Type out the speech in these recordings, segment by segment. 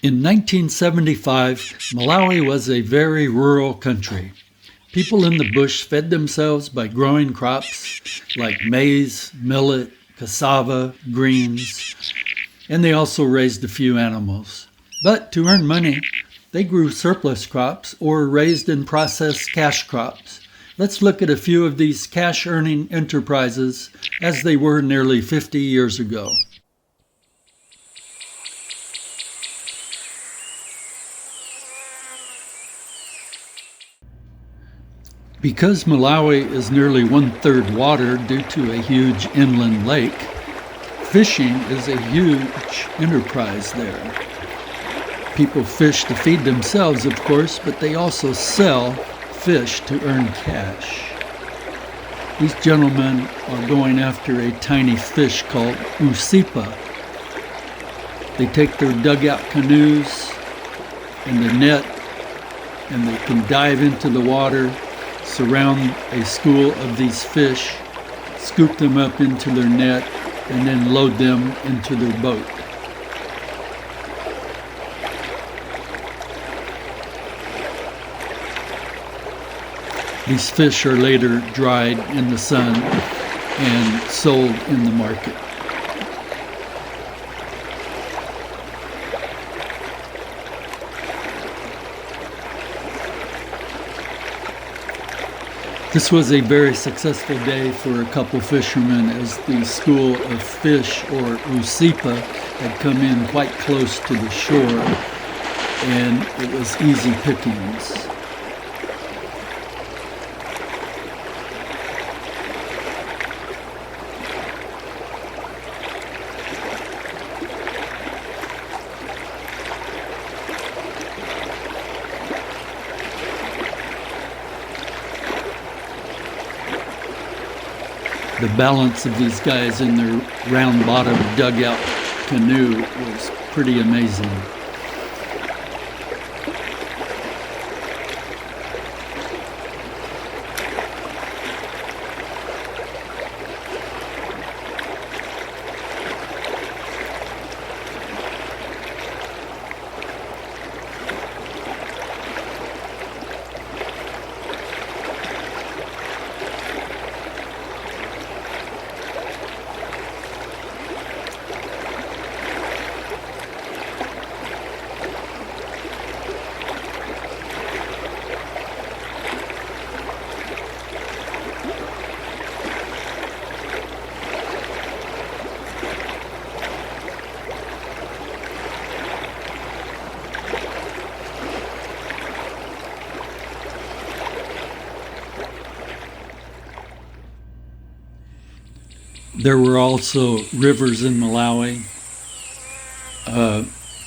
In 1975, Malawi was a very rural country. People in the bush fed themselves by growing crops like maize, millet, cassava, greens, and they also raised a few animals. But to earn money, they grew surplus crops or raised and processed cash crops. Let's look at a few of these cash-earning enterprises as they were nearly 50 years ago. Because Malawi is nearly one-third water due to a huge inland lake, fishing is a huge enterprise there. People fish to feed themselves, of course, but they also sell fish to earn cash. These gentlemen are going after a tiny fish called usipa. They take their dugout canoes and the net, and they can dive into the water, surround a school of these fish, scoop them up into their net, and then load them into their boat. These fish are later dried in the sun and sold in the market. This was a very successful day for a couple fishermen as the school of fish, or usipa, had come in quite close to the shore, and it was easy pickings. The balance of these guys in their round-bottomed dugout canoe was pretty amazing. There were also rivers in Malawi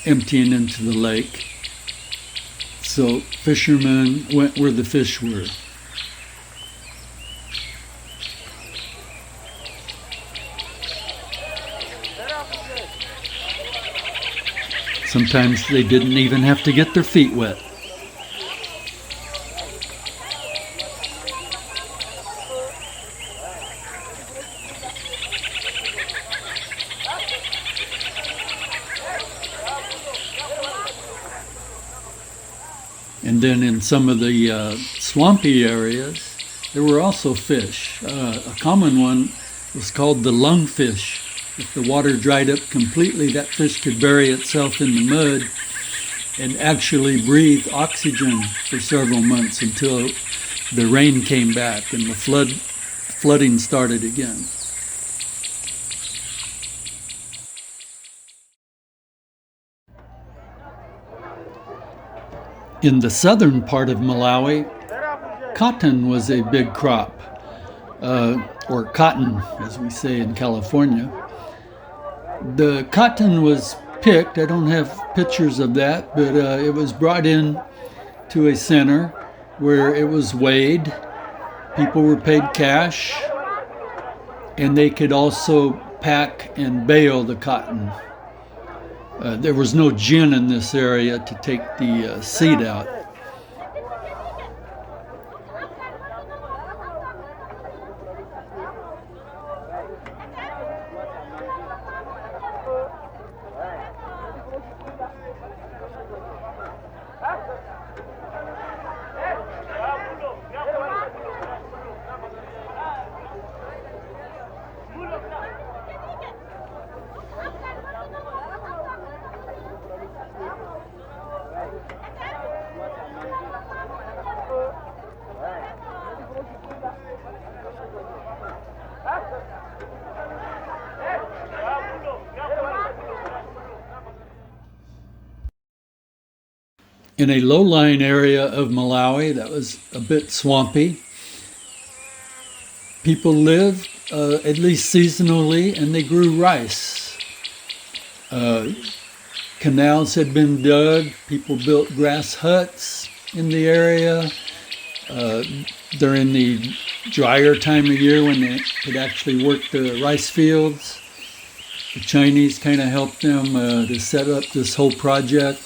emptying into the lake. So fishermen went where the fish were. Sometimes they didn't even have to get their feet wet. And then in some of the swampy areas, there were also fish. A common one was called the lungfish. If the water dried up completely, that fish could bury itself in the mud and actually breathe oxygen for several months until the rain came back and the flooding started again. In the southern part of Malawi, cotton was a big crop, or cotton, as we say in California. The cotton was picked. I don't have pictures of that, but it was brought in to a center where it was weighed. People were paid cash, and they could also pack and bale the cotton. There was no gin in this area to take the seed out. in a low-lying area of Malawi that was a bit swampy. People lived, at least seasonally, and they grew rice. Canals had been dug. People built grass huts in the area. During the drier time of year when they could actually work the rice fields, the Chinese kind of helped them to set up this whole project.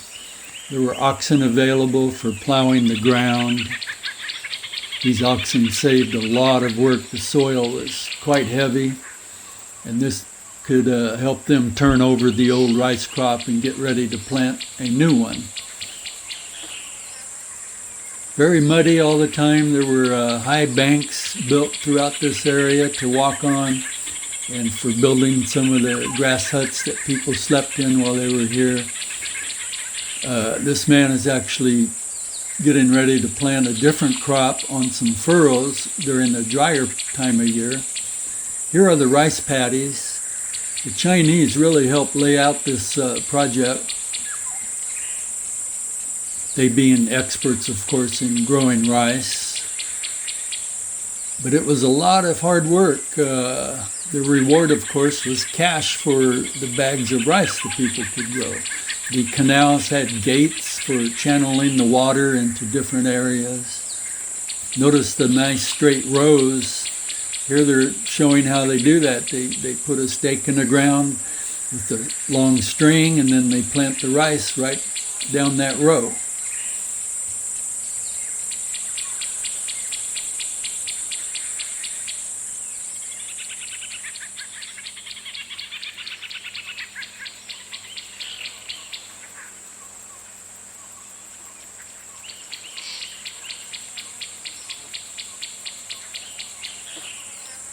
There were oxen available for plowing the ground. These oxen saved a lot of work. The soil was quite heavy, and this could help them turn over the old rice crop and get ready to plant a new one. Very muddy all the time. There were high banks built throughout this area to walk on, and for building some of the grass huts that people slept in while they were here. This man is actually getting ready to plant a different crop on some furrows during the drier time of year. Here are the rice paddies. The Chinese really helped lay out this project. They being experts, of course, in growing rice. But it was a lot of hard work. The reward, of course, was cash for the bags of rice the people could grow. The canals had gates for channeling the water into different areas. Notice the nice straight rows. Here they're showing how they do that. They put a stake in the ground with a long string, and then they plant the rice right down that row.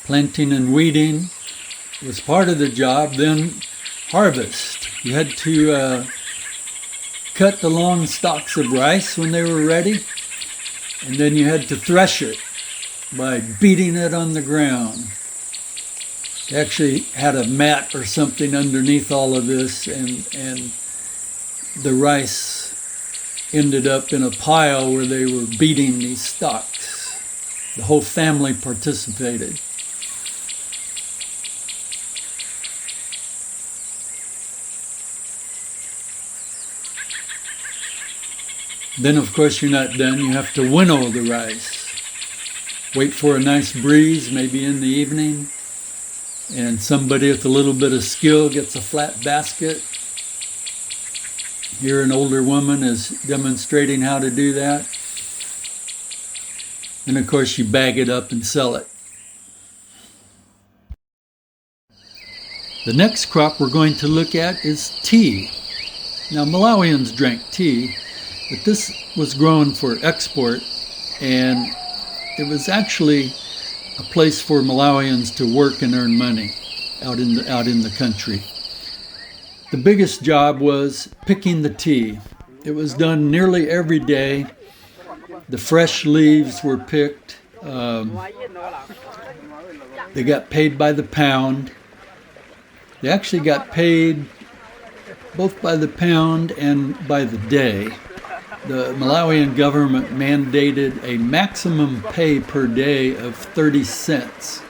Planting and weeding was part of the job. Then harvest. You had to cut the long stalks of rice when they were ready, and then you had to thresh it by beating it on the ground. They actually had a mat or something underneath all of this, and the rice ended up in a pile where they were beating these stalks. The whole family participated. Then, of course, you're not done. You have to winnow the rice. Wait for a nice breeze, maybe in the evening, and somebody with a little bit of skill gets a flat basket. Here an older woman is demonstrating how to do that. And, of course, you bag it up and sell it. The next crop we're going to look at is tea. Now, Malawians drank tea, but this was grown for export, and it was actually a place for Malawians to work and earn money out in the country. The biggest job was picking the tea. It was done nearly every day. The fresh leaves were picked. They got paid by the pound. They actually got paid both by the pound and by the day. The Malawian government mandated a maximum pay per day of 30 cents.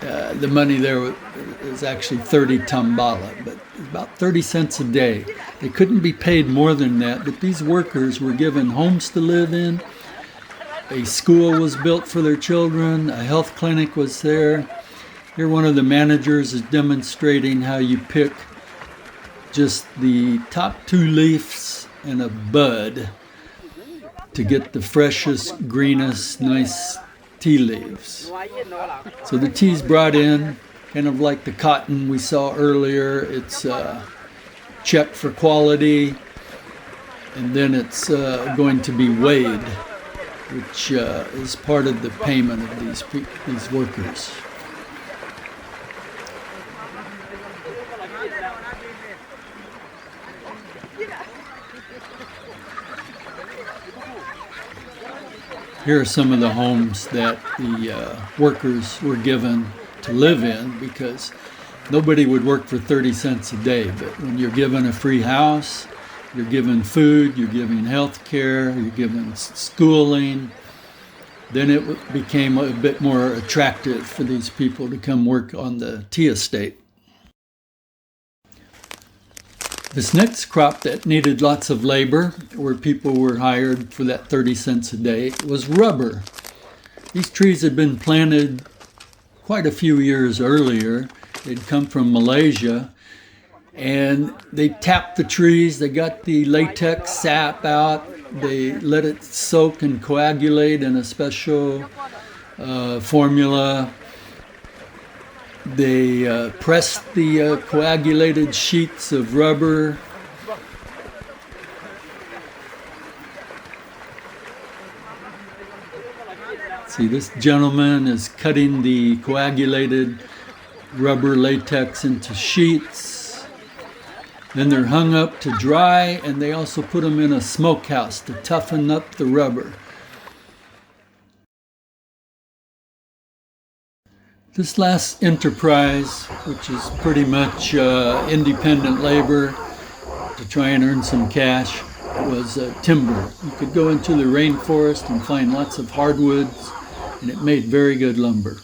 The money there is actually 30 tambala, but about 30 cents a day. They couldn't be paid more than that, but these workers were given homes to live in. A school was built for their children. A health clinic was there. Here one of the managers is demonstrating how you pick just the top two leaves and a bud to get the freshest, greenest, nice tea leaves. So the tea's brought in, kind of like the cotton we saw earlier. It's checked for quality, and then it's going to be weighed, which is part of the payment of these workers. Here are some of the homes that the workers were given to live in, because nobody would work for 30 cents a day. But when you're given a free house You're given food, you're given health care, you're given schooling. Then it became a bit more attractive for these people to come work on the tea estate. This next crop that needed lots of labor, where people were hired for that 30 cents a day, was rubber. These trees had been planted quite a few years earlier. They'd come from Malaysia, and they tapped the trees, they got the latex sap out, they let it soak and coagulate in a special formula. They pressed the coagulated sheets of rubber. See, this gentleman is cutting the coagulated rubber latex into sheets. Then they're hung up to dry, and they also put them in a smokehouse to toughen up the rubber. This last enterprise, which is pretty much independent labor to try and earn some cash, was timber. You could go into the rainforest and find lots of hardwoods, and it made very good lumber.